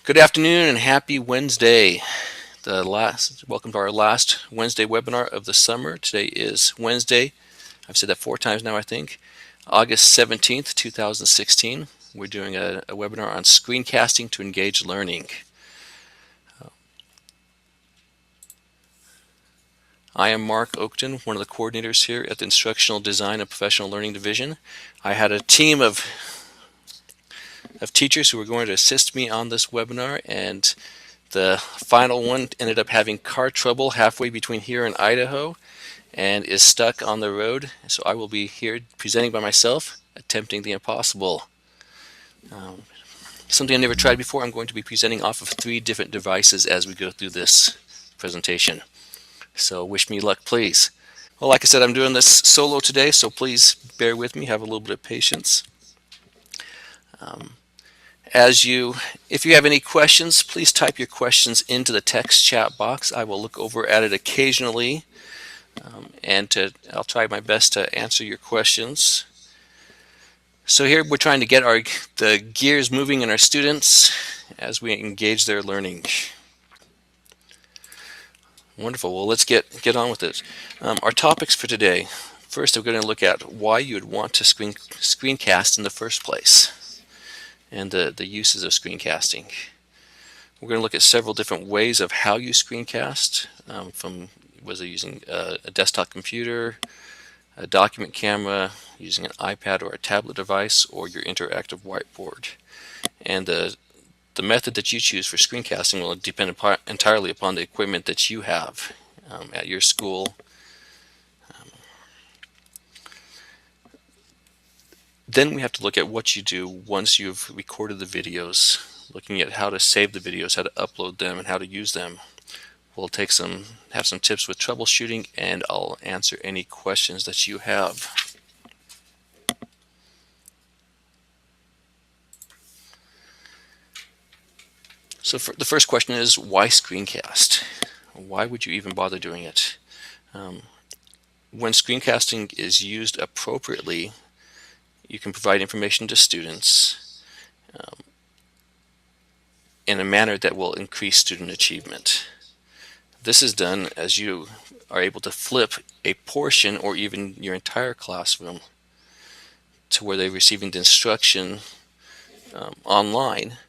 Good afternoon and happy Wednesday. Welcome to our last Wednesday webinar of the summer. Today is Wednesday. I've said that 4 times now, I think. August 17th, 2016. We're doing a webinar on screencasting to engage learning. I am Mark Oakton, one of the coordinators here at the Instructional Design and Professional Learning Division. I had a team of teachers who were going to assist me on this webinar, and the final one ended up having car trouble halfway between here and Idaho and is stuck on the road. So I will be here presenting by myself, attempting the impossible. Something I've never tried before. I'm going to be presenting off of 3 different devices as we go through this presentation. So wish me luck, please. Well, like I said, I'm doing this solo today, so please bear with me, have a little bit of patience. If you have any questions, please type your questions into the text chat box. I will look over at it occasionally, I'll try my best to answer your questions. So here we're trying to get the gears moving in our students as we engage their learning. Wonderful. Well, let's get on with it. Our topics for today. First, we're going to look at why you'd want to screencast in the first place, and the uses of screencasting. We're going to look at several different ways of how you screencast, from whether using a desktop computer, a document camera, using an iPad or a tablet device, or your interactive whiteboard. And the method that you choose for screencasting will depend entirely upon the equipment that you have at your school. Then we have to look at what you do once you've recorded the videos, looking at how to save the videos, how to upload them, and how to use them. We'll have some tips with troubleshooting, and I'll answer any questions that you have. So the first question is, why screencast? Why would you even bother doing it? When screencasting is used appropriately, you can provide information to students in a manner that will increase student achievement. This is done as you are able to flip a portion or even your entire classroom to where they're receiving the instruction online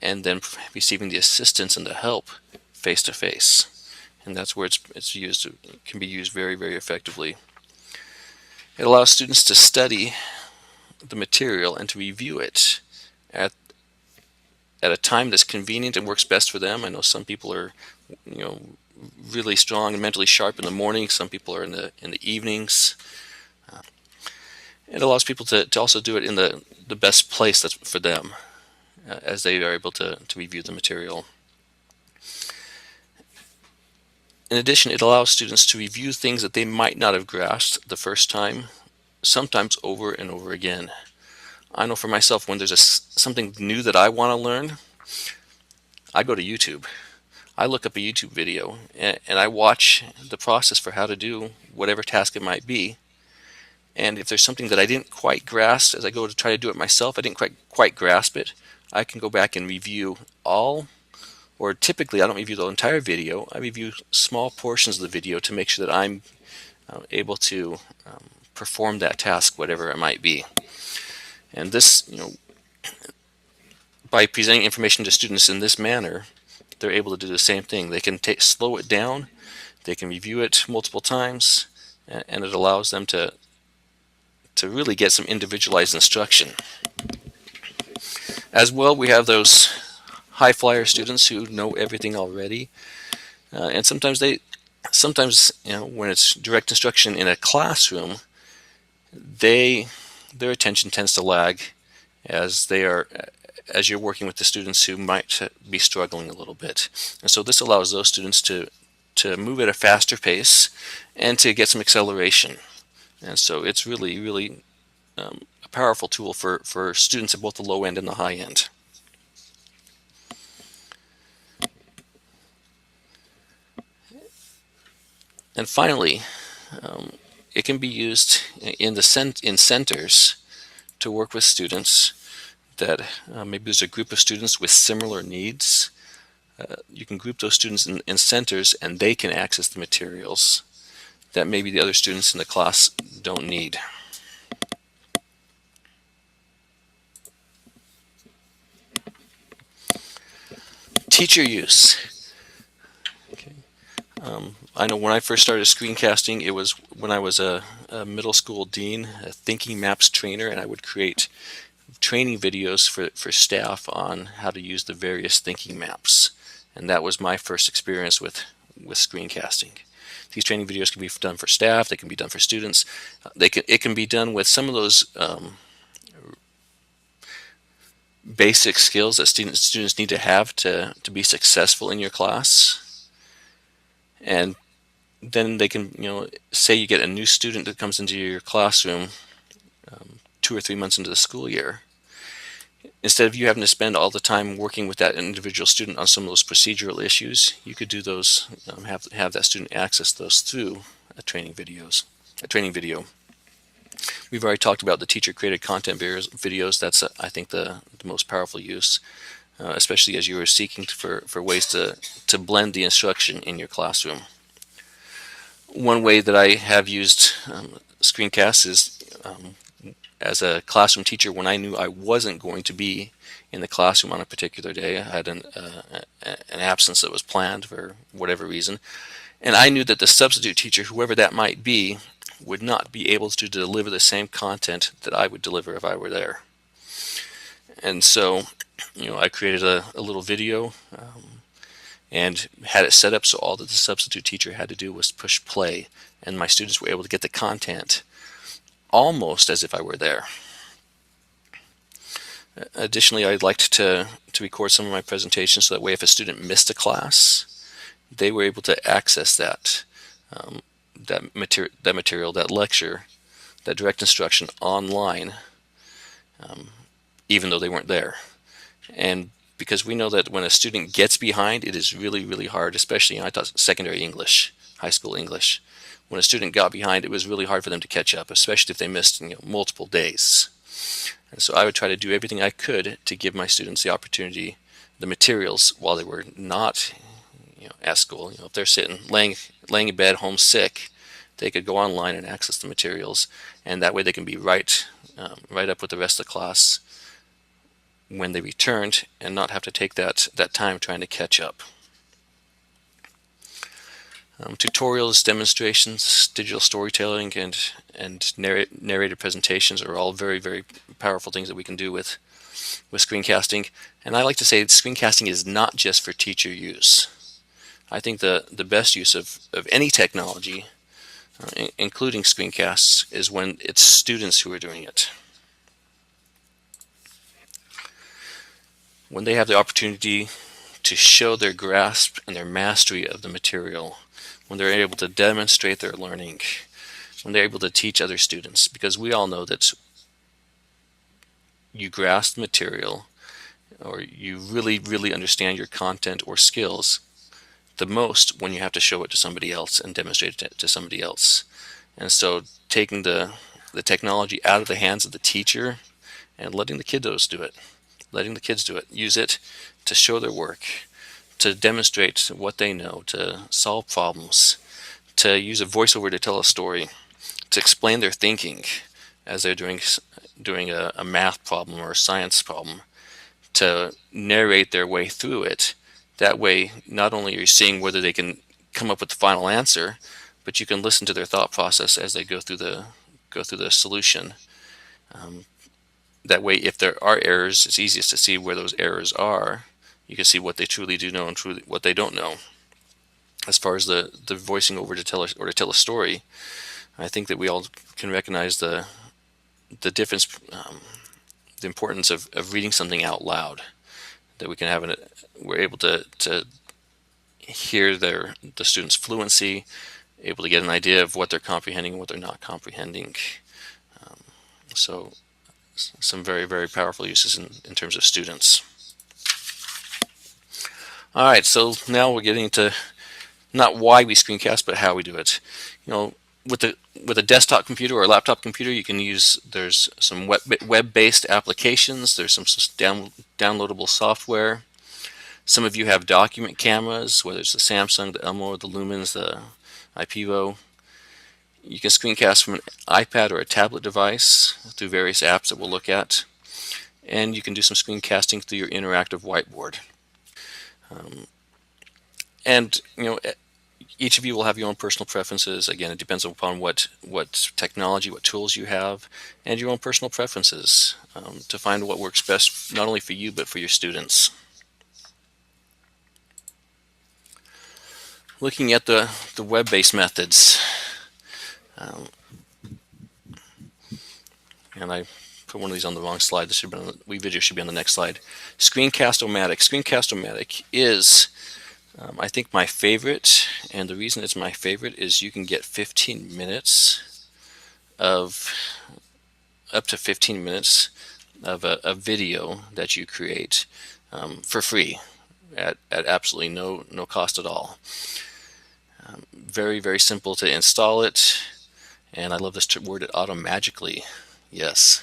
and then receiving the assistance and the help face-to-face. And that's where it can be used very, very effectively. It allows students to study the material and to review it at a time that's convenient and works best for them. I know some people are, really strong and mentally sharp in the morning. Some people are in the evenings. It allows people to also do it in the best place that's for them, as they are able to review the material. In addition, it allows students to review things that they might not have grasped the first time, sometimes over and over again. I know for myself, when there's something new that I want to learn, I go to YouTube. I look up a YouTube video and I watch the process for how to do whatever task it might be. And if there's something that I didn't quite grasp as I go to try to do it myself, I didn't quite grasp it, I can go back and review or typically I don't review the entire video. I review small portions of the video to make sure that I'm able to perform that task, whatever it might be. And this, by presenting information to students in this manner, they're able to do the same thing. They can slow it down, they can review it multiple times, and it allows them to really get some individualized instruction. As well, we have those high flyer students who know everything already, and sometimes when it's direct instruction in a classroom, their attention tends to lag as you're working with the students who might be struggling a little bit. And so this allows those students to move at a faster pace and to get some acceleration. And so it's really, really a powerful tool for students at both the low end and the high end. And finally, it can be used in centers to work with students that maybe there's a group of students with similar needs. You can group those students in centers, and they can access the materials that maybe the other students in the class don't need. Teacher use. Okay. I know when I first started screencasting, it was when I was a middle school dean, a thinking maps trainer, and I would create training videos for staff on how to use the various thinking maps. And that was my first experience with screencasting. These training videos can be done for staff, they can be done for students. It can be done with some of those basic skills that students need to have to be successful in your class. And then they can, say you get a new student that comes into your classroom 2 or 3 months into the school year. Instead of you having to spend all the time working with that individual student on some of those procedural issues, you could do those, have that student access those through a training video. We've already talked about the teacher-created content videos. That's, I think, the most powerful use, especially as you are seeking for ways to blend the instruction in your classroom. One way that I have used screencasts is as a classroom teacher, when I knew I wasn't going to be in the classroom on a particular day. I had an absence that was planned for whatever reason, and I knew that the substitute teacher, whoever that might be, would not be able to deliver the same content that I would deliver if I were there. And so, I created a little video and had it set up so all that the substitute teacher had to do was push play, and my students were able to get the content almost as if I were there. Additionally, I liked to record some of my presentations so that way if a student missed a class, they were able to access that material, that lecture, that direct instruction online, even though they weren't there. And because we know that when a student gets behind, it is really, really hard, especially, I taught secondary English, high school English. When a student got behind, it was really hard for them to catch up, especially if they missed multiple days. And so I would try to do everything I could to give my students the opportunity, the materials, while they were not at school. If they're sitting, laying in bed, home sick, they could go online and access the materials, and that way they can be right up with the rest of the class when they returned and not have to take that time trying to catch up. Tutorials, demonstrations, digital storytelling, and narrated presentations are all very, very powerful things that we can do with screencasting. And I like to say that screencasting is not just for teacher use. I think the best use of any technology, including screencasts, is when it's students who are doing it. When they have the opportunity to show their grasp and their mastery of the material, when they're able to demonstrate their learning, when they're able to teach other students, because we all know that you grasp the material, or you really, really understand your content or skills the most when you have to show it to somebody else and demonstrate it to somebody else. And so taking the technology out of the hands of the teacher and letting the kiddos do it, use it to show their work, to demonstrate what they know, to solve problems, to use a voiceover to tell a story, to explain their thinking as they're doing a math problem or a science problem, to narrate their way through it. That way, not only are you seeing whether they can come up with the final answer, but you can listen to their thought process as they go through the solution. That way, if there are errors, it's easiest to see where those errors are. You can see what they truly do know and truly what they don't know. As far as the voicing over to tell a story, I think that we all can recognize the difference, the importance of reading something out loud. That we can have we're able to hear the students' fluency, able to get an idea of what they're comprehending and what they're not comprehending. So some very, very powerful uses in terms of students. All right, so now we're getting into not why we screencast, but how we do it. with a desktop computer or a laptop computer, you can use, there's some web-based applications. There's some downloadable software. Some of you have document cameras, whether it's the Samsung, the Elmo, the Lumens, the iPivo. You can screencast from an iPad or a tablet device through various apps that we'll look at. And you can do some screencasting through your interactive whiteboard. And each of you will have your own personal preferences. Again, it depends upon what technology, what tools you have, and your own personal preferences to find what works best, not only for you, but for your students. Looking at the web-based methods. And I put one of these on the wrong slide. This should be video should be on the next slide. Screencast-O-Matic. Screencast-O-Matic is I think my favorite, and the reason it's my favorite is you can get 15 minutes of, up to 15 minutes of a video that you create for free at absolutely no cost at all. Very, very simple to install it, and I love this word, it automagically. Yes.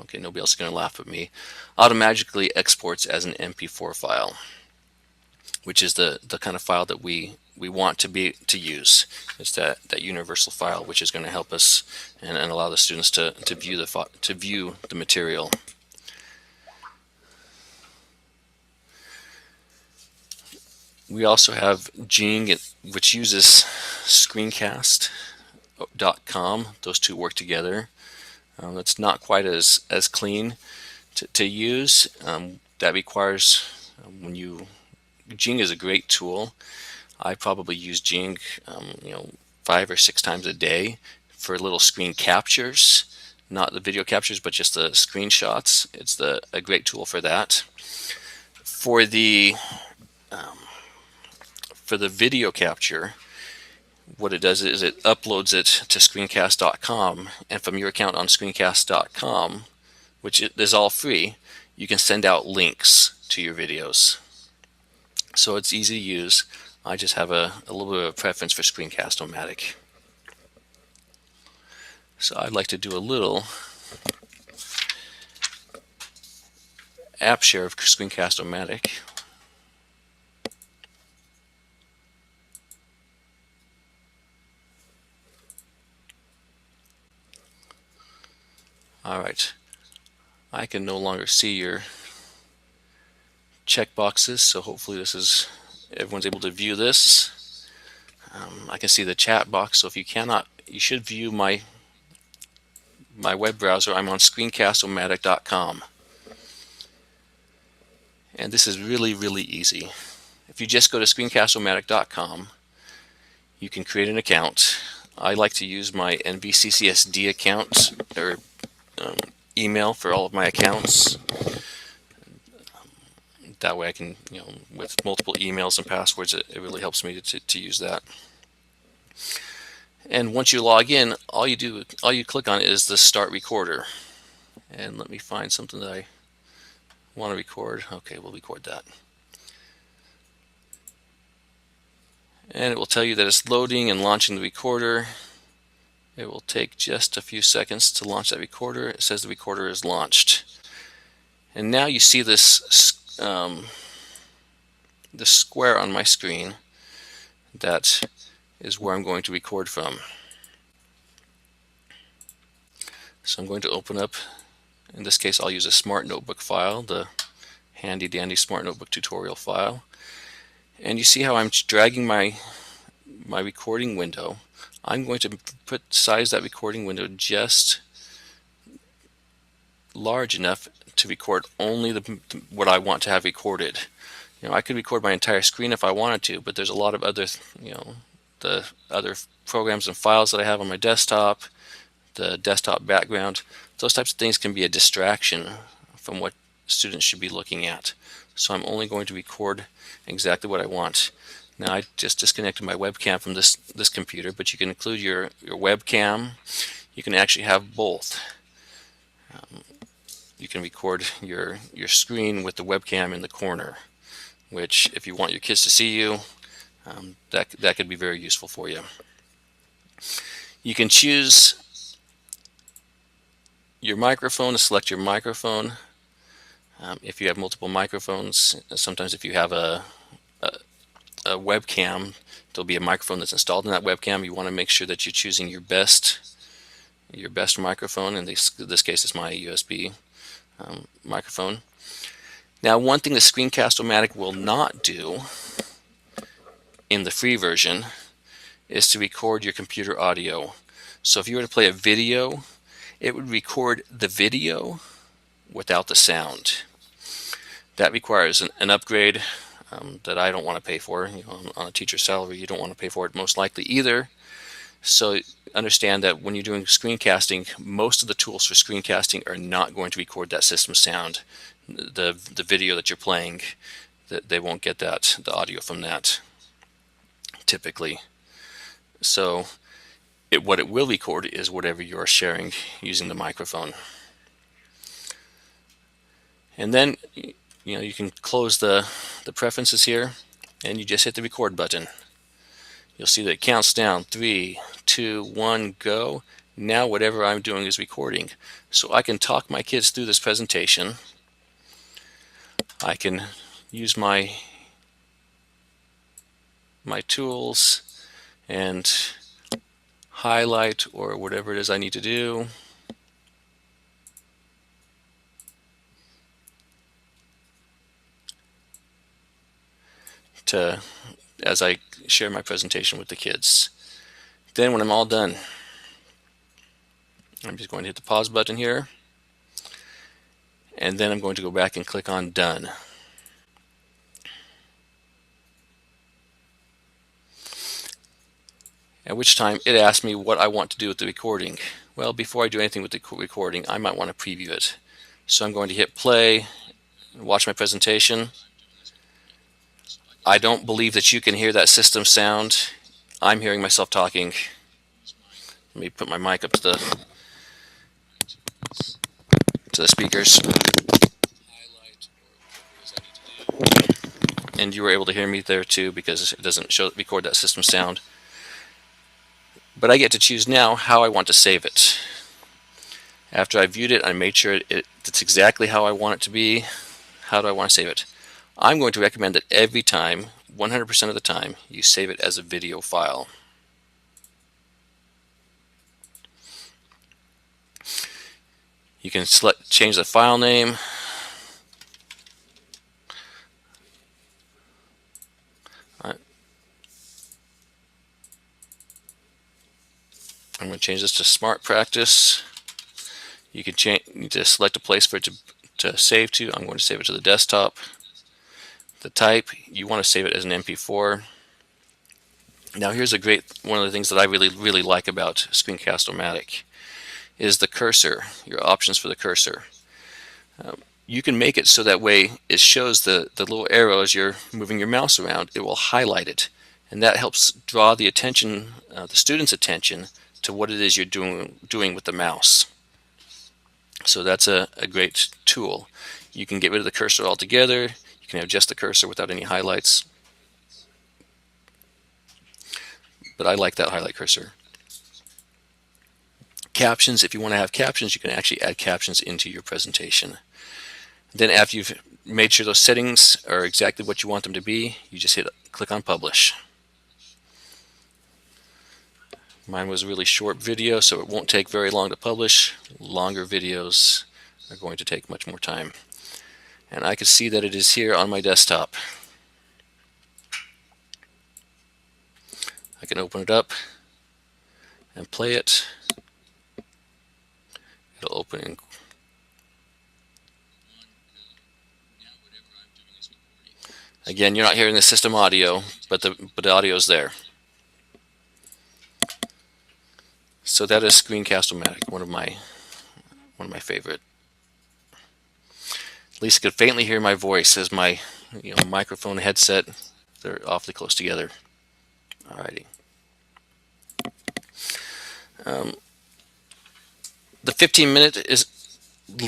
Okay, nobody else is going to laugh at me. Automagically exports as an MP4 file, which is the kind of file that we want to use. It's that universal file, which is going to help us and allow the students to view the material. We also have Jing, which uses Screencast.com. Those two work together. It's not quite as clean to use. That requires Jing is a great tool. I probably use Jing 5 or 6 times a day for little screen captures, not the video captures, but just the screenshots. It's a great tool for that. For the video capture, what it does is it uploads it to Screencast.com, and from your account on Screencast.com, which is all free, you can send out links to your videos. So it's easy to use. I just have a little bit of a preference for Screencast-O-Matic. So I'd like to do a little app share of Screencast-O-Matic. Alright, I can no longer see your check boxes, so hopefully everyone's able to view this. I can see the chat box, so if you cannot, you should view my web browser. I'm on screencastomatic.com, and this is really, really easy. If you just go to screencastomatic.com, you can create an account. I like to use my NVCCSD account or email for all of my accounts. That way I can, with multiple emails and passwords, it really helps me to use that. And once you log in, all you click on is the Start Recorder. And let me find something that I want to record. Okay, we'll record that. And it will tell you that it's loading and launching the recorder. It will take just a few seconds to launch that recorder. It says the recorder is launched. And now you see this square on my screen. That is where I'm going to record from. So I'm going to open up, in this case I'll use a Smart Notebook file, the handy dandy Smart Notebook tutorial file. And you see how I'm dragging my recording window. I'm going to size that recording window just large enough to record only what I want to have recorded. I could record my entire screen if I wanted to, but there's a lot of other, the other programs and files that I have on my desktop, the desktop background. Those types of things can be a distraction from what students should be looking at. So I'm only going to record exactly what I want. Now I just disconnected my webcam from this computer, but you can include your webcam. You can actually have both. You can record your screen with the webcam in the corner, which if you want your kids to see you, That could be very useful for you. You can choose your microphone, to select your microphone. If you have multiple microphones, sometimes if you have a webcam, there'll be a microphone that's installed in that webcam. You want to make sure that you're choosing your best microphone. In this case, it's my USB microphone. Now, one thing the Screencast-O-Matic will not do in the free version is to record your computer audio. So if you were to play a video, it would record the video without the sound. That requires an upgrade that I don't want to pay for. On a teacher's salary, you don't want to pay for it most likely either. So understand that when you're doing screencasting, most of the tools for screencasting are not going to record that system sound. The video that you're playing, they won't get the audio from that typically. So what it will record is whatever you're sharing using the microphone. And then you can close the preferences here, and you just hit the record button. You'll see that it counts down 3, 2, 1, go. Now whatever I'm doing is recording. So I can talk my kids through this presentation. I can use my tools and highlight or whatever it is I need to do. As I share my presentation with the kids. Then when I'm all done, I'm just going to hit the pause button here, and then I'm going to go back and click on Done. At which time it asks me what I want to do with the recording. Well, before I do anything with the recording, I might want to preview it. So I'm going to hit play, watch my presentation. I don't believe that you can hear that system sound. I'm hearing myself talking. Let me put my mic up to the speakers. And you were able to hear me there too, because it doesn't record that system sound. But I get to choose now how I want to save it. After I viewed it, I made sure it's exactly how I want it to be. How do I want to save it? I'm going to recommend that every time, 100% of the time, you save it as a video file. You can change the file name. I'm going to change this to Smart Practice. You can select a place for it to save to. I'm going to save it to the desktop. The type, you want to save it as an MP4. Now here's one of the things that I really like about Screencast-O-Matic is the cursor, your options for the cursor. You can make it so that way it shows the little arrow as you're moving your mouse around. It will highlight it, and that helps draw the attention, the student's attention, to what it is you're doing with the mouse. So that's a great tool. You can get rid of the cursor altogether. You can have just the cursor without any highlights. But I like that highlight cursor. Captions, if you want to have captions, you can actually add captions into your presentation. Then after you've made sure those settings are exactly what you want them to be, you just click on Publish. Mine was a really short video, so it won't take very long to publish. Longer videos are going to take much more time. And I can see that it is here on my desktop. I can open it up and play it. It'll open in. Again, you're not hearing the system audio, but the audio is there. So that is Screencast-O-Matic, one of my favorite. At least you could faintly hear my voice as my microphone headset. They're awfully close together. Alrighty. The 15-minute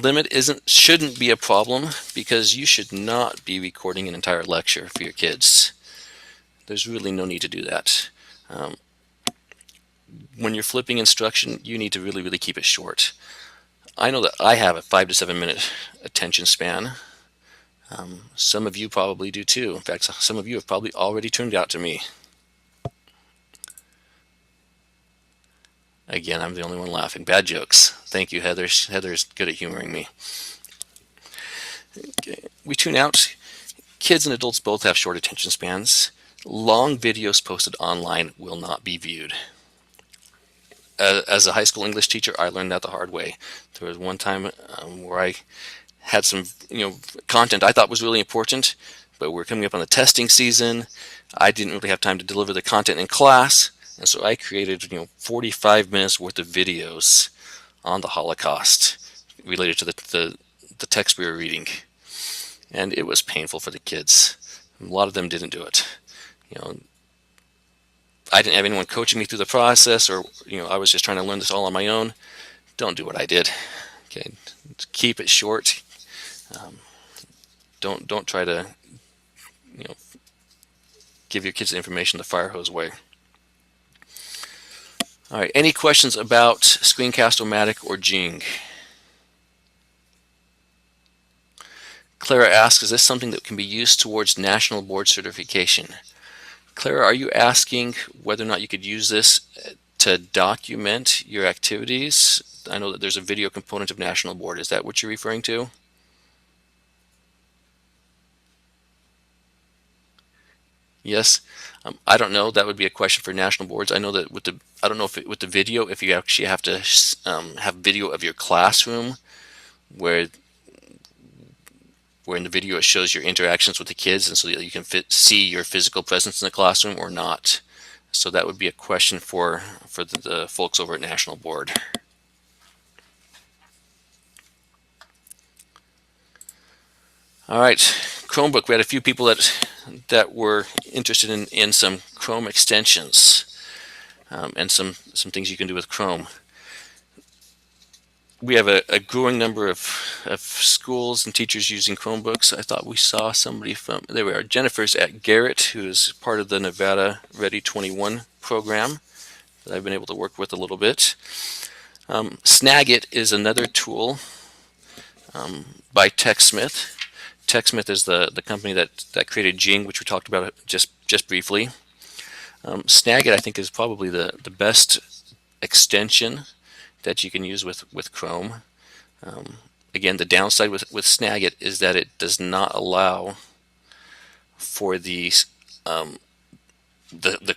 limit shouldn't be a problem, because you should not be recording an entire lecture for your kids. There's really no need to do that. When you're flipping instruction, you need to really keep it short. I know that I have a 5 to 7 minute attention span. Some of you probably do too. In fact, some of you have probably already turned out to me. Again, I'm the only one laughing. Bad jokes. Thank you, Heather. Heather's good at humoring me. Okay. We tune out. Kids and adults both have short attention spans. Long videos posted online will not be viewed. As a high school English teacher, I learned that the hard way. There was one time where I had some content I thought was really important, but we're coming up on the testing season. I didn't really have time to deliver the content in class, and so I created 45 minutes worth of videos on the Holocaust related to the text we were reading, and it was painful for the kids. A lot of them didn't do it. I didn't have anyone coaching me through the process, or I was just trying to learn this all on my own. Don't do what I did. Okay, keep it short. Don't try to give your kids the information the fire hose way. All right, any questions about Screencast-O-Matic or Jing? Clara asks, is this something that can be used towards national board certification? Clara, are you asking whether or not you could use this to document your activities? I know that there's a video component of national board. Is that what you're referring to? Yes. I don't know. That would be a question for national boards. I know that I don't know if with the video, if you actually have to have video of your classroom, where in the video it shows your interactions with the kids, and so that you can see your physical presence in the classroom or not. So that would be a question for the folks over at National Board. All right, Chromebook. We had a few people that were interested in some Chrome extensions and some things you can do with Chrome. We have a growing number of schools and teachers using Chromebooks. I thought we saw somebody from, there we are, Jennifer's at Garrett, who is part of the Nevada Ready 21 program that I've been able to work with a little bit. Snagit is another tool by TechSmith. TechSmith is the company that created Jing, which we talked about just briefly. Snagit, I think, is probably the best extension that you can use with Chrome. Again, the downside with Snagit is that it does not allow for the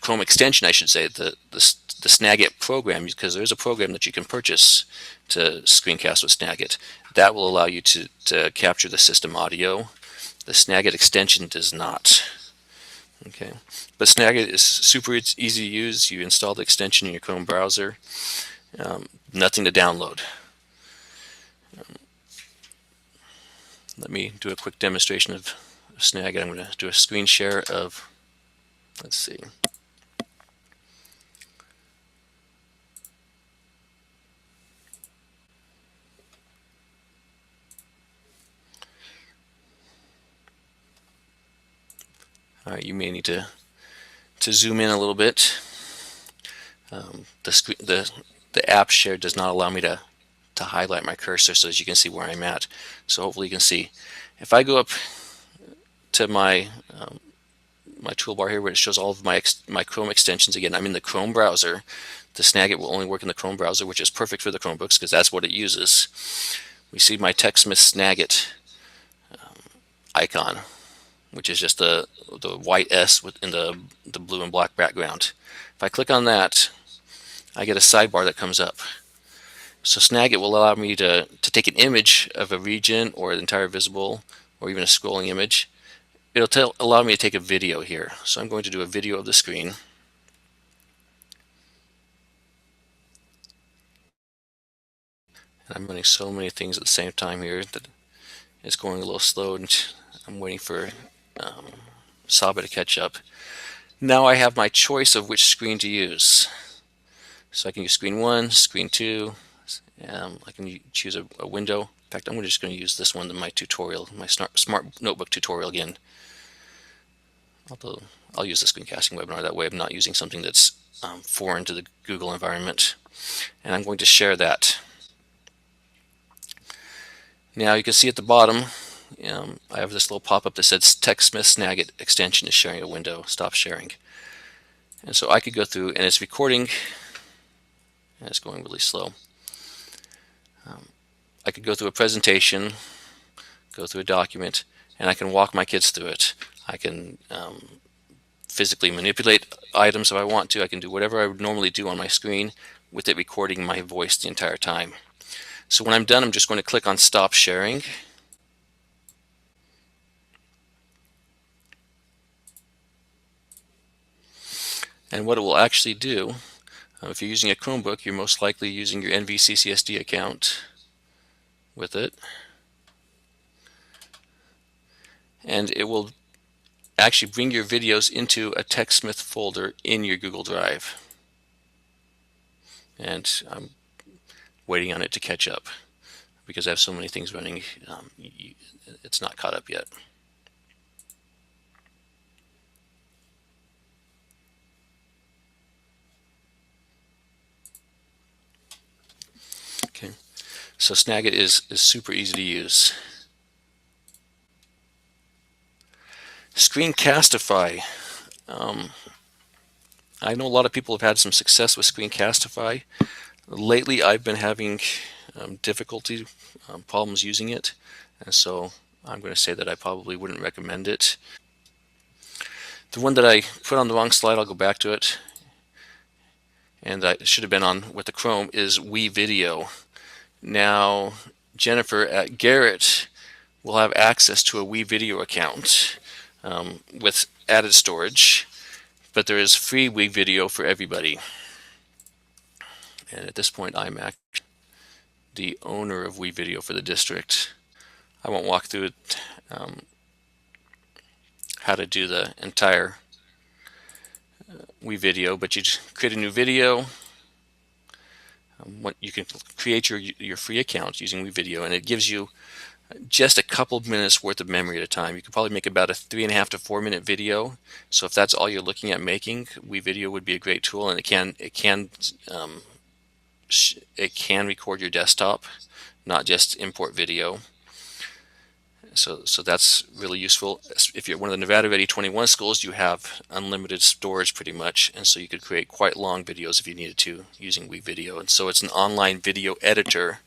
Chrome extension, I should say, the Snagit program, because there's a program that you can purchase to screencast with Snagit that will allow you to capture the system audio. The Snagit extension does not. Okay, but Snagit is super easy to use. You install the extension in your Chrome browser. Nothing to download. Let me do a quick demonstration of Snagit. I'm going to do a screen share of, let's see. All right, you may need to zoom in a little bit. The app share does not allow me to highlight my cursor so as you can see where I'm at. So hopefully you can see. If I go up to my my toolbar here where it shows all of my Chrome extensions, again, I'm in the Chrome browser. The Snagit will only work in the Chrome browser, which is perfect for the Chromebooks because that's what it uses. We see my TechSmith Snagit icon, which is just the white S within the blue and black background. If I click on that, I get a sidebar that comes up. So Snagit will allow me to take an image of a region or the entire visible or even a scrolling image. It'll allow me to take a video here. So I'm going to do a video of the screen. And I'm running so many things at the same time here that it's going a little slow, and I'm waiting for Saba to catch up. Now I have my choice of which screen to use. So I can use screen 1, screen 2. I can choose a window. In fact, I'm just going to use this one in my tutorial, my smart notebook tutorial again. Although I'll use the Screencasting Webinar. That way I'm not using something that's foreign to the Google environment. And I'm going to share that. Now you can see at the bottom, I have this little pop-up that says TechSmith Snagit extension is sharing a window. Stop sharing. And so I could go through, and it's recording, and it's going really slow. I could go through a presentation, go through a document, and I can walk my kids through it. I can physically manipulate items if I want to. I can do whatever I would normally do on my screen with it recording my voice the entire time. So when I'm done, I'm just going to click on Stop Sharing. And what it will actually do, if you're using a Chromebook, you're most likely using your NVCCSD account with it. And it will actually bring your videos into a TechSmith folder in your Google Drive. And I'm waiting on it to catch up because I have so many things running. It's not caught up yet. Okay, so Snagit is super easy to use. Screencastify. I know a lot of people have had some success with Screencastify. Lately, I've been having difficulty, problems using it, and so I'm going to say that I probably wouldn't recommend it. The one that I put on the wrong slide, I'll go back to it, and that should have been on with the Chrome, is WeVideo. Now, Jennifer at Garrett will have access to a WeVideo account with added storage, but there is free WeVideo for everybody. And at this point, I'm actually the owner of WeVideo for the district. I won't walk through it, how to do the entire WeVideo, but you just create a new video. You can create your free account using WeVideo, and it gives you just a couple minutes worth of memory at a time. You can probably make about a 3.5 to 4 minute video. So if that's all you're looking at making, WeVideo would be a great tool, and it can record your desktop, not just import video. So that's really useful. If you're one of the Nevada Ready 21 schools, you have unlimited storage pretty much, and so you could create quite long videos if you needed to using WeVideo. And so it's an online video editor,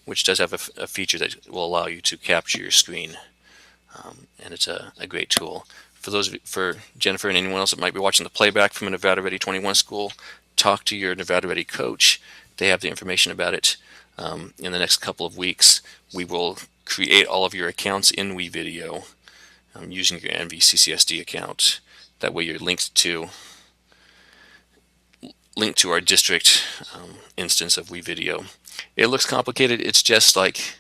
which does have a feature that will allow you to capture your screen, and it's a great tool. For Jennifer and anyone else that might be watching the playback from a Nevada Ready 21 school, talk to your Nevada Ready coach. They have the information about it. In the next couple of weeks, we will create all of your accounts in WeVideo using your NVCCSD account. That way you're linked to our district instance of WeVideo. It looks complicated. It's just like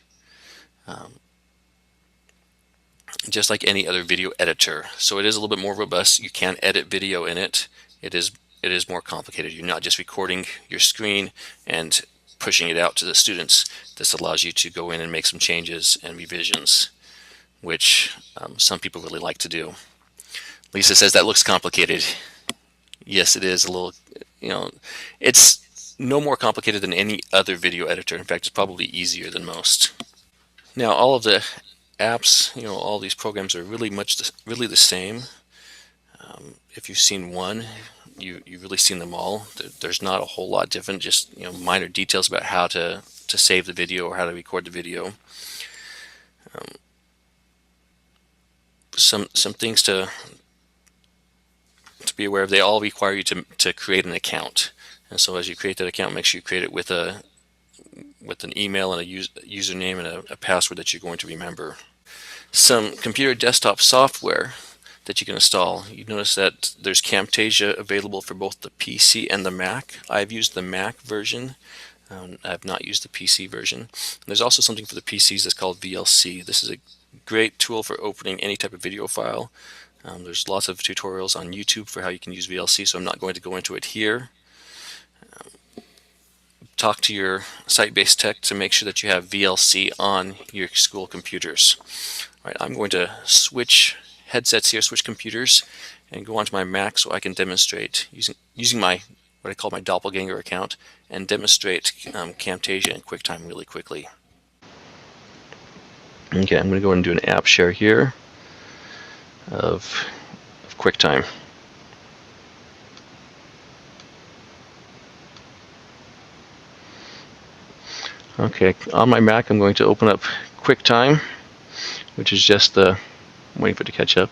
any other video editor. So it is a little bit more robust. You can edit video in it. It is more complicated. You're not just recording your screen and pushing it out to the students. This allows you to go in and make some changes and revisions, which some people really like to do. Lisa says that looks complicated. Yes, it is a little, it's no more complicated than any other video editor. In fact, it's probably easier than most. Now, all of the apps, all these programs are really the same. If you've seen one, you've really seen them all. There's not a whole lot different, just minor details about how to save the video or how to record the video. Some things to be aware of. They all require you to create an account, and so as you create that account, make sure you create it with an email and a username and a password that you're going to remember. Some computer desktop software that you can install. You notice that there's Camtasia available for both the PC and the Mac. I've used the Mac version. I've not used the PC version. There's also something for the PCs that's called VLC. This is a great tool for opening any type of video file. There's lots of tutorials on YouTube for how you can use VLC, so I'm not going to go into it here. Talk to your site-based tech to make sure that you have VLC on your school computers. All right, I'm going to switch headsets here, switch computers, and go onto my Mac so I can demonstrate using my what I call my doppelganger account and demonstrate Camtasia and QuickTime really quickly. Okay, I'm going to go and do an app share here of QuickTime. Okay, on my Mac I'm going to open up QuickTime, which is just the, I'm waiting for it to catch up,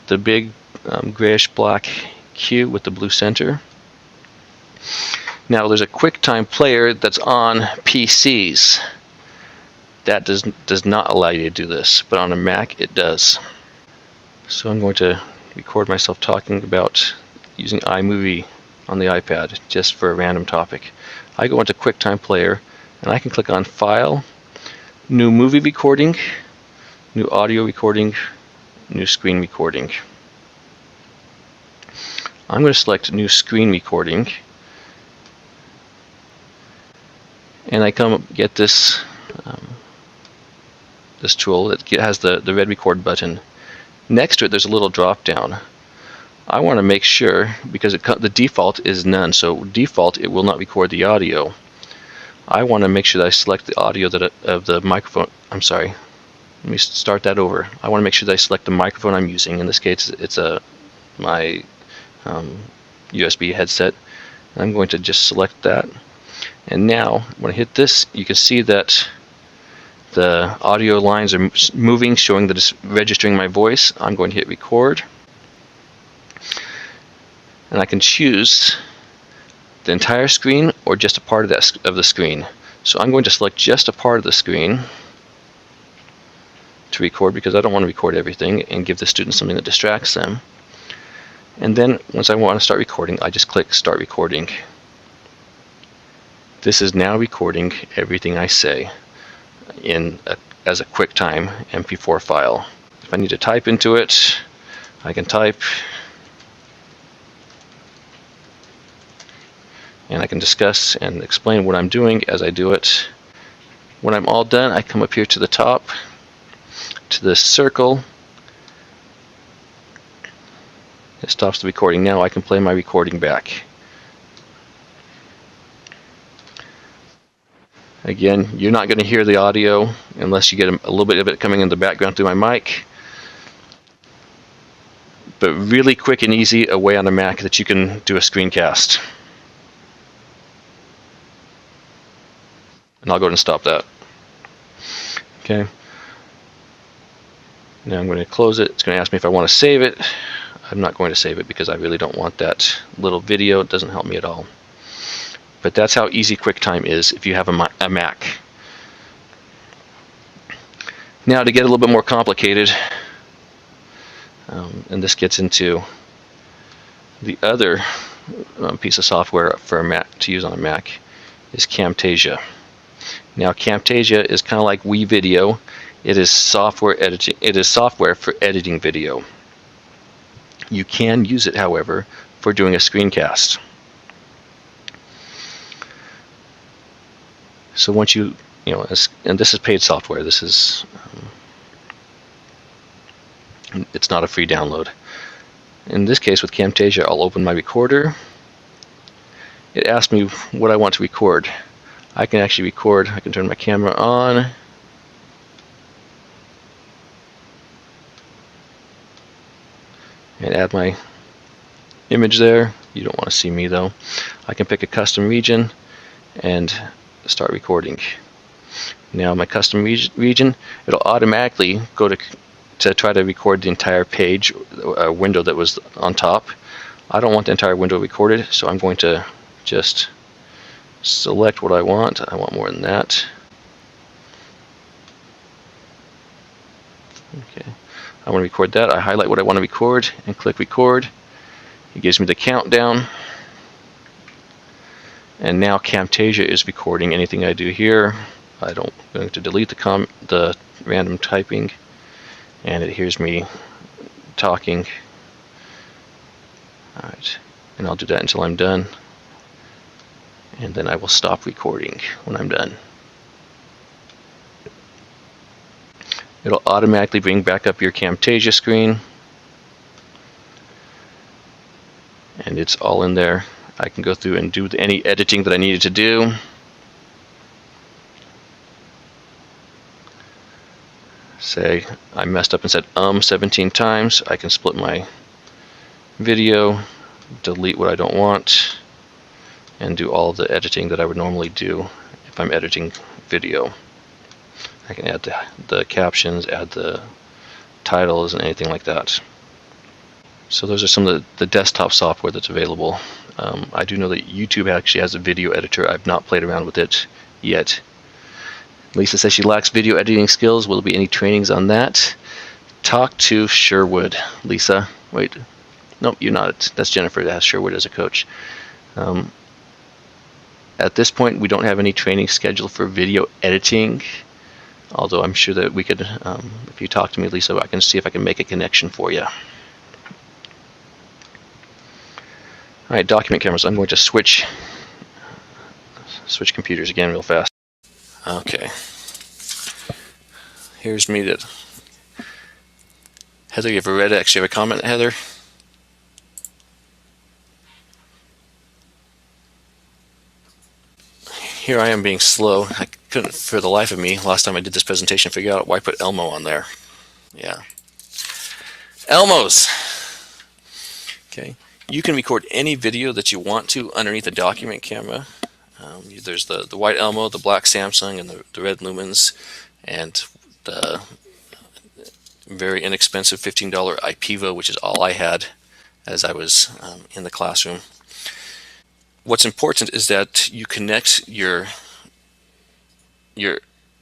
the big grayish black cube with the blue center. Now there's a QuickTime player that's on PCs. That does not allow you to do this, but on a Mac it does. So I'm going to record myself talking about using iMovie on the iPad just for a random topic. I go into QuickTime Player and I can click on File, New Movie Recording, New Audio Recording, New Screen Recording. I'm going to select New Screen Recording, and I come get this this tool that has the red record button. Next to it there's a little drop down. I want to make sure, because the default is none, so default it will not record the audio. I want to make sure that I select the audio of the microphone. I'm sorry, let me start that over. I want to make sure that I select the microphone I'm using. In this case it's my USB headset. I'm going to just select that, and now when I hit this you can see that the audio lines are moving, showing that it's registering my voice. I'm going to hit record, and I can choose the entire screen or just a part of the screen. So I'm going to select just a part of the screen to record, because I don't want to record everything and give the students something that distracts them. And then once I want to start recording, I just click Start Recording. This is now recording everything I say as a QuickTime MP4 file. If I need to type into it, I can type, and I can discuss and explain what I'm doing as I do it. When I'm all done, I come up here to the top, to this circle. It stops the recording. Now I can play my recording back. Again, you're not going to hear the audio unless you get a little bit of it coming in the background through my mic. But really quick and easy a way on a Mac that you can do a screencast. And I'll go ahead and stop that. Okay. Now I'm going to close it. It's going to ask me if I want to save it. I'm not going to save it because I really don't want that little video. It doesn't help me at all. But that's how easy QuickTime is if you have a Mac. Now to get a little bit more complicated, and this gets into the other piece of software for a Mac to use on a Mac, is Camtasia. Now Camtasia is kind of like WeVideo. It is software editing. It is software for editing video. You can use it, however, for doing a screencast. So once you know, and this is paid software. This is it's not a free download. In this case with Camtasia, I'll open my recorder. It asks me what I want to record. I can actually record. I can turn my camera on. And add my image there. You don't want to see me though. I can pick a custom region and start recording. Now my custom region, it'll automatically go to try to record the entire page, window that was on top. I don't want the entire window recorded, so I'm going to just select what I want. I want more than that. Okay, I want to record that. I highlight what I want to record and click record. It gives me the countdown. And now Camtasia is recording anything I do here. I'm going to delete the random typing, and it hears me talking. Alright, and I'll do that until I'm done. And then I will stop recording when I'm done. It'll automatically bring back up your Camtasia screen. and it's all in there. I can go through and do any editing that I needed to do. Say I messed up and said 17 times. I can split my video, delete what I don't want, and do all the editing that I would normally do if I'm editing video. I can add the captions, add the titles, and anything like that. So those are some of the desktop software that's available. I do know that YouTube actually has a video editor. I've not played around with it yet. Lisa says she lacks video editing skills. Will there be any trainings on that? Talk to Sherwood. Lisa, wait. Nope, you're not. That's Jennifer that has Sherwood as a coach. At this point, we don't have any training scheduled for video editing, although I'm sure that we could, if you talk to me, Lisa, I can see if I can make a connection for you. All right, document cameras. I'm going to switch computers again real fast. Okay. Here's me. Heather, you ever read it? Actually, have a comment, Heather? Here I am being slow. I couldn't, for the life of me, last time I did this presentation, figure out why I put Elmo on there. Yeah. Elmos! Okay. You can record any video that you want to underneath a document camera. There's the white Elmo, the black Samsung, and the red Lumens, and the very inexpensive $15 IPEVO, which is all I had as I was in the classroom. What's important is that you connect your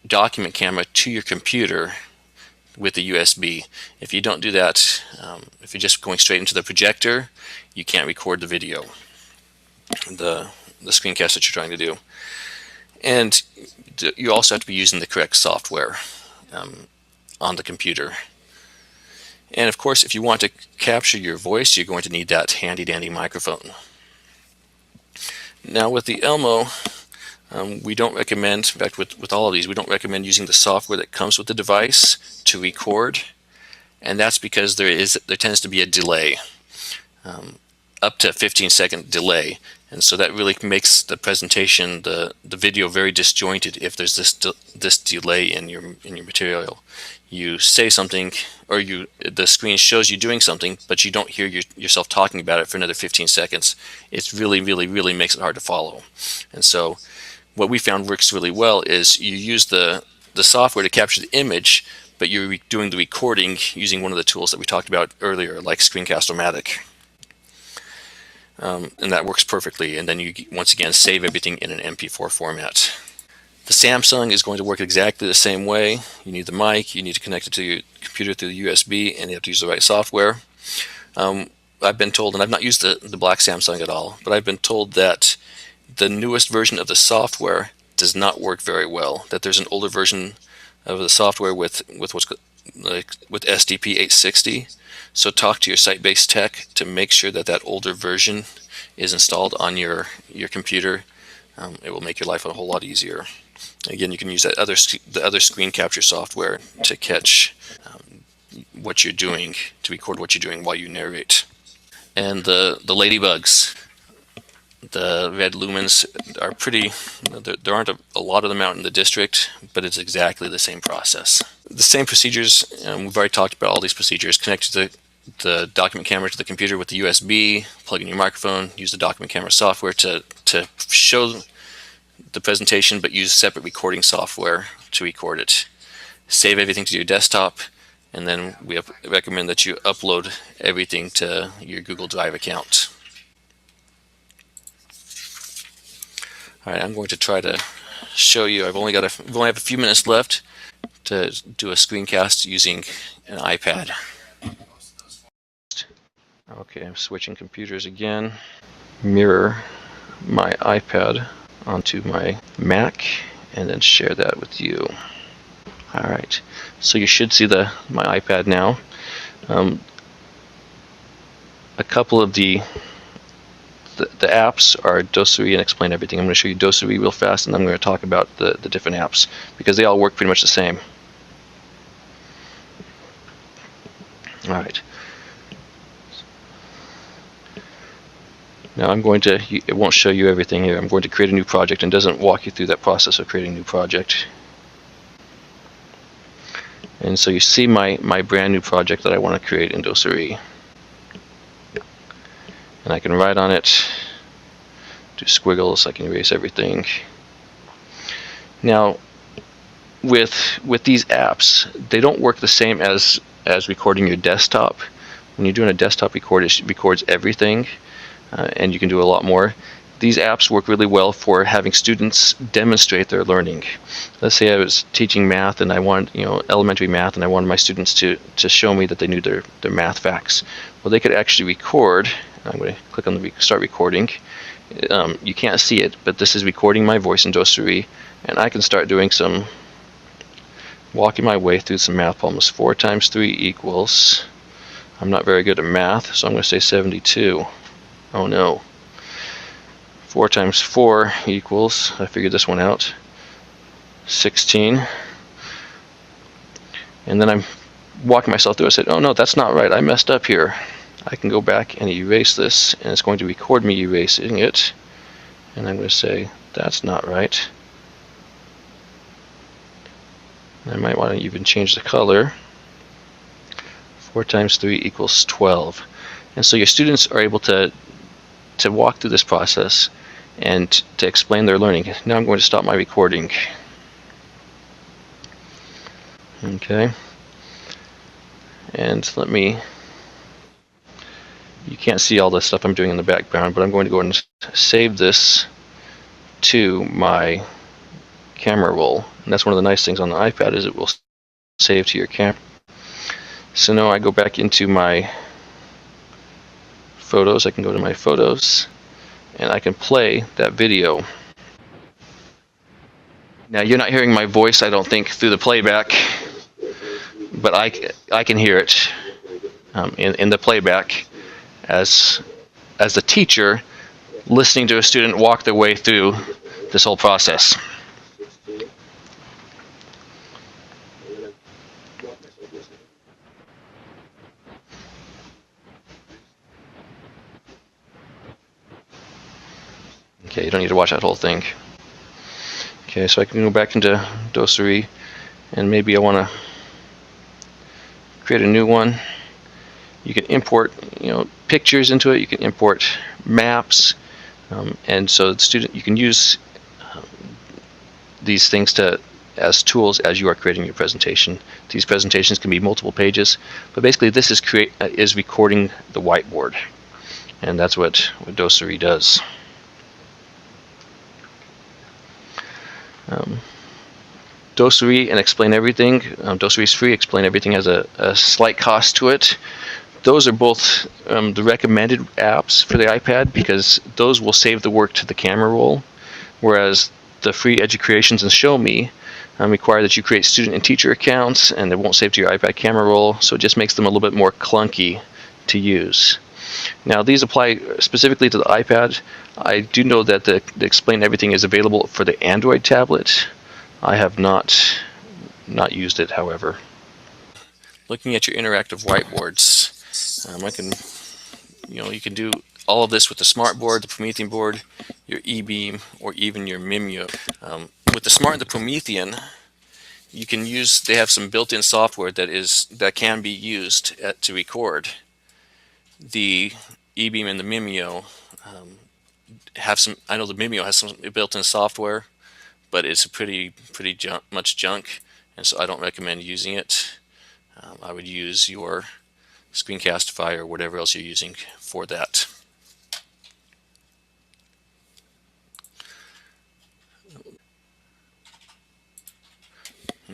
document camera to your computer with the USB. If you don't do that, if you're just going straight into the projector, you can't record the video, the screencast that you're trying to do. And you also have to be using the correct software on the computer. And of course, if you want to capture your voice, you're going to need that handy dandy microphone. Now with the Elmo, we don't recommend, in fact with all of these, we don't recommend using the software that comes with the device to record, and that's because there tends to be a delay, up to a 15-second delay, and so that really makes the presentation, the video, very disjointed if there's this delay in your material. You say something, or the screen shows you doing something, but you don't hear yourself talking about it for another 15 seconds. It's really makes it hard to follow. And so what we found works really well is you use the software to capture the image, but you're doing the recording using one of the tools that we talked about earlier, like Screencast-O-Matic. And that works perfectly. And then you once again save everything in an MP4 format. The Samsung is going to work exactly the same way. You need the mic, you need to connect it to your computer through the USB, and you have to use the right software. I've been told, and I've not used the black Samsung at all, but I've been told that the newest version of the software does not work very well. That there's an older version of the software with SDP 860. So talk to your site-based tech to make sure that older version is installed on your computer. It will make your life a whole lot easier. Again, you can use the other screen capture software to catch what you're doing, to record what you're doing while you narrate. And the ladybugs, the red lumens, are pretty, there aren't a lot of them out in the district, but it's exactly the same process. The same procedures, we've already talked about all these procedures. Connect the document camera to the computer with the USB, plug in your microphone, use the document camera software to show the presentation, but use separate recording software to record it. Save everything to your desktop, and then we recommend that you upload everything to your Google Drive account. All right, I'm going to try to show you. We only have a few minutes left to do a screencast using an iPad. Okay, I'm switching computers again. Mirror my iPad onto my Mac and then share that with you. Alright, so you should see my iPad now. A couple of the apps are Doceri and Explain Everything. I'm going to show you Doceri real fast, and then I'm going to talk about the different apps because they all work pretty much the same. Alright. Now it won't show you everything here. I'm going to create a new project, and doesn't walk you through that process of creating a new project. And so you see my brand new project that I want to create in Docery. And I can write on it, do squiggles, I can erase everything. Now, with these apps, they don't work the same as recording your desktop. When you're doing a desktop record, it records everything, and you can do a lot more. These apps work really well for having students demonstrate their learning. Let's say I was teaching math, and I wanted, elementary math, and I wanted my students to show me that they knew their math facts. Well, they could actually record. I'm going to click on the start recording. You can't see it, but this is recording my voice in Docery, and I can start doing walking my way through some math problems. 4 times 3 equals, I'm not very good at math, so I'm going to say 72. Oh no. 4 times 4 equals, I figured this one out, 16. And then I'm walking myself through. I said, oh no, that's not right. I messed up here. I can go back and erase this, and it's going to record me erasing it. And I'm going to say, that's not right. I might want to even change the color. 4 times 3 equals 12. And so your students are able to walk through this process and to explain their learning. Now I'm going to stop my recording. Okay. And you can't see all the stuff I'm doing in the background, but I'm going to go and save this to my camera roll. And that's one of the nice things on the iPad, is it will save to your camera. So now I go back into my photos. I can go to my photos, and I can play that video. Now you're not hearing my voice, I don't think, through the playback, but I can hear it in the playback as the teacher listening to a student walk their way through this whole process. Okay, you don't need to watch that whole thing. Okay, so I can go back into Docery, and maybe I want to create a new one. You can import, pictures into it. You can import maps, and so the student, you can use these things as tools as you are creating your presentation. These presentations can be multiple pages, but basically this is recording the whiteboard, and that's what Docery does. Docery and Explain Everything. Docery is free. Explain Everything has a slight cost to it. Those are both the recommended apps for the iPad, because those will save the work to the camera roll, whereas the free Educreations and Show Me require that you create student and teacher accounts, and they won't save to your iPad camera roll, so it just makes them a little bit more clunky to use. Now these apply specifically to the iPad. I do know that the Explain Everything is available for the Android tablet. I have not used it, however. Looking at your interactive whiteboards, I can, you can do all of this with the Smart Board, the Promethean board, your eBeam, or even your Mimeo. With the Smart and the Promethean, you can use. They have some built-in software that can be used to record. The eBeam and the Mimeo have some. I know the Mimeo has some built-in software, but it's pretty much junk, and so I don't recommend using it. I would use your Screencastify or whatever else you're using for that.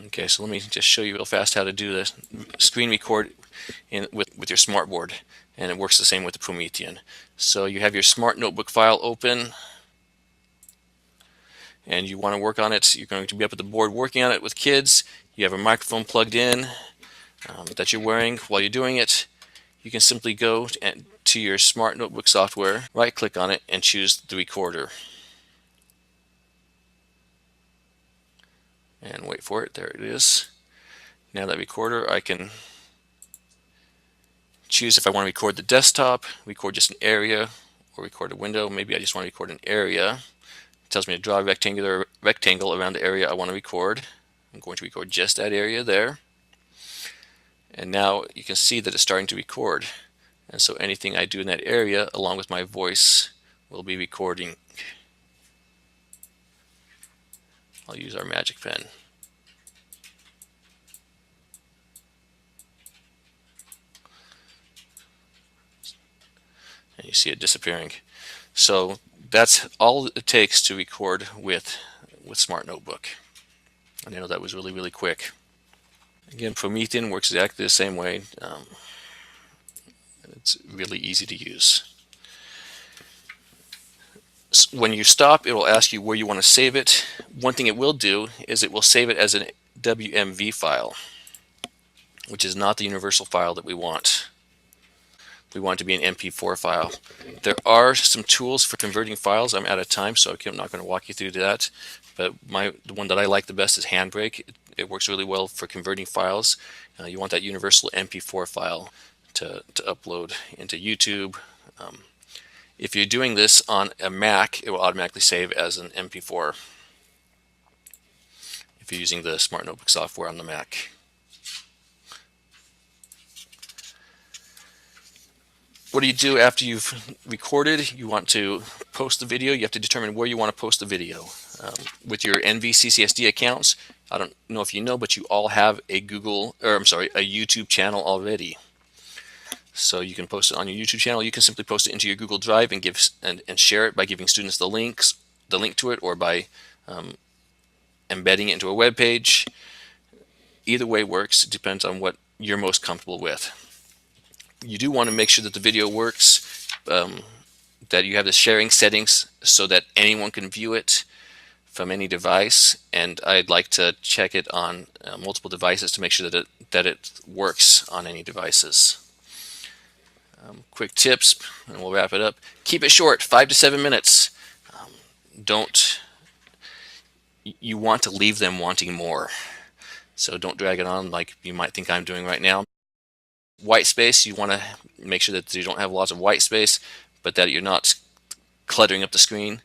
Okay, so let me just show you real fast how to do the screen record with your smartboard, and it works the same with the Promethean. So you have your Smart Notebook file open, and you want to work on it. You're going to be up at the board working on it with kids. You have a microphone plugged in that you're wearing while you're doing it. You can simply go to your Smart Notebook software, right-click on it, and choose the recorder. And wait for it. There it is. Now that recorder, I can choose if I want to record the desktop, record just an area, or record a window. Maybe I just want to record an area. It tells me to draw a rectangle around the area I want to record. I'm going to record just that area there. And now you can see that it's starting to record. And so anything I do in that area, along with my voice, will be recording. I'll use our magic pen. And you see it disappearing. So that's all it takes to record with Smart Notebook. And I know that was really, really quick. Again, Promethean works exactly the same way. It's really easy to use. When you stop, it will ask you where you want to save it. One thing it will do is it will save it as a WMV file, which is not the universal file that we want. We want it to be an MP4 file. There are some tools for converting files. I'm out of time, so I'm not going to walk you through that. But the one that I like the best is Handbrake. It works really well for converting files. You want that universal MP4 file to upload into YouTube. If you're doing this on a Mac, it will automatically save as an MP4 if you're using the Smart Notebook software on the Mac. What do you do after you've recorded? You want to post the video. You have to determine where you want to post the video. With your NVCCSD accounts, I don't know if you know, but you all have a YouTube channel already. So you can post it on your YouTube channel. You can simply post it into your Google Drive and share it by giving students the link to it, or by embedding it into a web page. Either way works. It depends on what you're most comfortable with. You do want to make sure that the video works, that you have the sharing settings so that anyone can view it from any device, and I'd like to check it on multiple devices to make sure that it works on any devices. Quick tips, and we'll wrap it up. Keep it short, 5 to 7 minutes. You want to leave them wanting more. So don't drag it on like you might think I'm doing right now. White space, you want to make sure that you don't have lots of white space, but that you're not cluttering up the screen.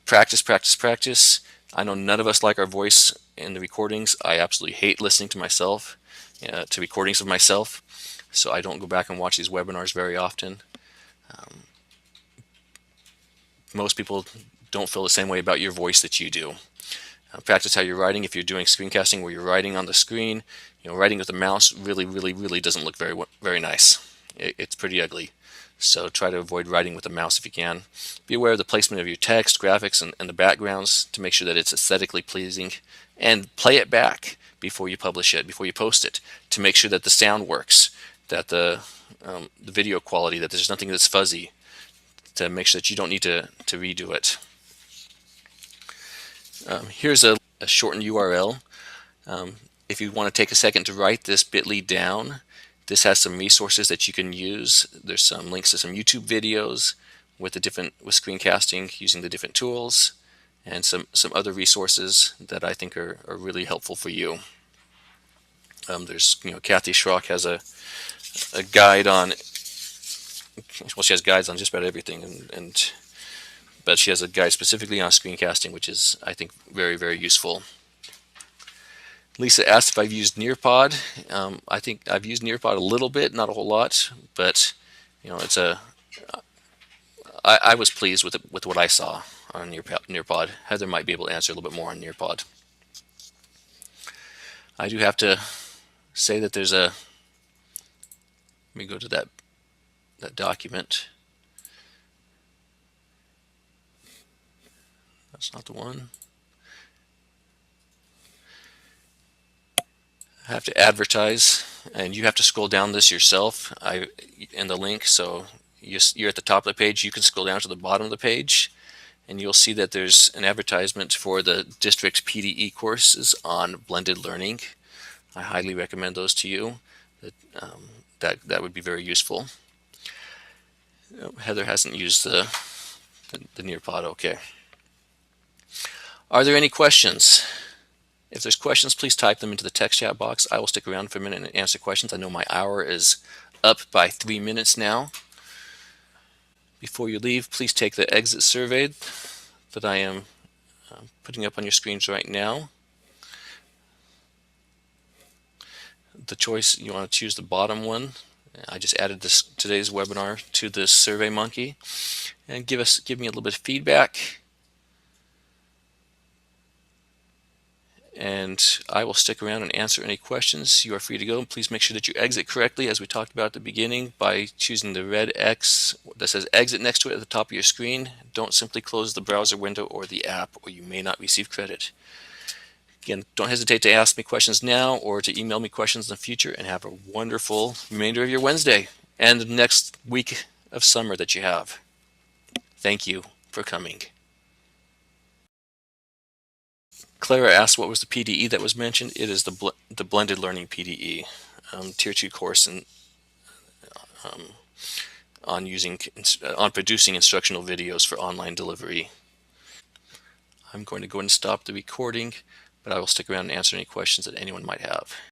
Practice, practice, practice. I know none of us like our voice in the recordings. I absolutely hate listening to myself, to recordings of myself. So I don't go back and watch these webinars very often. Most people don't feel the same way about your voice that you do. Practice how you're writing. If you're doing screencasting where you're writing on the screen, writing with a mouse really doesn't look very nice. It's pretty ugly. So try to avoid writing with a mouse if you can. Be aware of the placement of your text, graphics, and the backgrounds to make sure that it's aesthetically pleasing. And play it back before you publish it, before you post it, to make sure that the sound works, that the video quality, that there's nothing that's fuzzy, to make sure that you don't need to redo it. Here's a shortened URL. If you want to take a second to write this bit.ly down, this has some resources that you can use. There's some links to some YouTube videos with screencasting using the different tools, and some other resources that I think are really helpful for you. There's Kathy Schrock has a guide on, well, she has guides on just about everything, but she has a guide specifically on screencasting, which is, I think, very useful. Lisa asked if I've used Nearpod. I think I've used Nearpod a little bit, not a whole lot, but it's I was pleased with what I saw on Nearpod. Heather might be able to answer a little bit more on Nearpod. I do have to say that there's let me go to that document. That's not the one. I have to advertise, and you have to scroll down this yourself in the link. So you're at the top of the page. You can scroll down to the bottom of the page, and you'll see that there's an advertisement for the district PDE courses on blended learning. I highly recommend those to you. That would be very useful. Heather hasn't used the Nearpod. Okay. Are there any questions? If there's questions, please type them into the text chat box. I will stick around for a minute and answer questions. I know my hour is up by 3 minutes now, Before you leave, please take the exit survey that I am putting up on your screens right now. The choice, you want to choose the bottom one. I just added today's webinar to this Survey Monkey, and give me a little bit of feedback, and I will stick around and answer any questions. You are free to go. Please make sure that you exit correctly, as we talked about at the beginning, by choosing the red X that says exit next to it at the top of your screen. Don't simply close the browser window or the app, or you may not receive credit. Again, don't hesitate to ask me questions now or to email me questions in the future, and have a wonderful remainder of your Wednesday and the next week of summer that you have. Thank you for coming. Clara asked what was the PDE that was mentioned. It is the Blended Learning PDE, Tier 2 course on producing instructional videos for online delivery. I'm going to go ahead and stop the recording, but I will stick around and answer any questions that anyone might have.